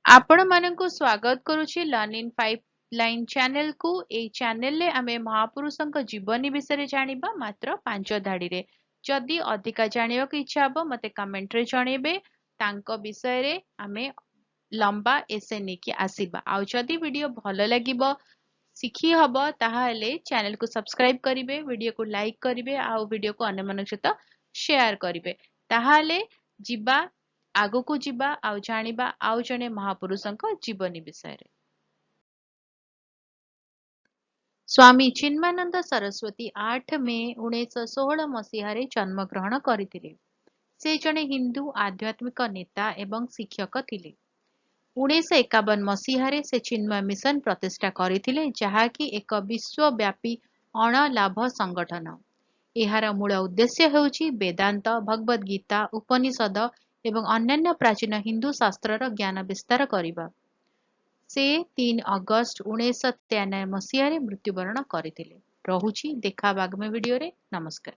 आपण मानकु स्वागत करुछि learn in pipeline channel को। ए चैनल रे आमे महापुरुषंक जीवनी विषय जानिबा मात्र 5 धाड़ी रे। जदि अधिका जानिबा को इच्छा हबो मते कमेंट रे जणेबे। तांको विषय रे आमे लंबा एसे नेकी आसीबा। आउ जदि वीडियो भलो लागिबो सिखी हबो ताहाले चैनल को सब्सक्राइब करिवे, वीडियो को लाइक करिवे, आउ वीडियो को अन्य मनक सहित शेयर करिवे। ताहाले जिबा आगो को जिबा आउ जानिबा आउ जने महापुरुषंक जीवनी विषय रे। स्वामी चिन्मयानंद सरस्वती 8 मे 1916 मसीहारे जन्म ग्रहण करथिले। से जने हिंदू आध्यात्मिक नेता एवं शिक्षक थिले। 1951 मसीहारे से चिन्मय मिशन प्रतिष्ठा करथिले, जहाकी एक विश्वव्यापी अणलाभ संगठन। एहार मूल उद्देश्य हेउछि वेदांत, भगवद गीता, उपनिषद एवं अन्यान्य प्राचीन हिंदू शास्त्रर ज्ञान विस्तार करिबा। से 3 अगस्त 1993 मसीहारे मृत्युवरण करथिले। रहुछि देखा बागमे वीडियो रे। नमस्कार।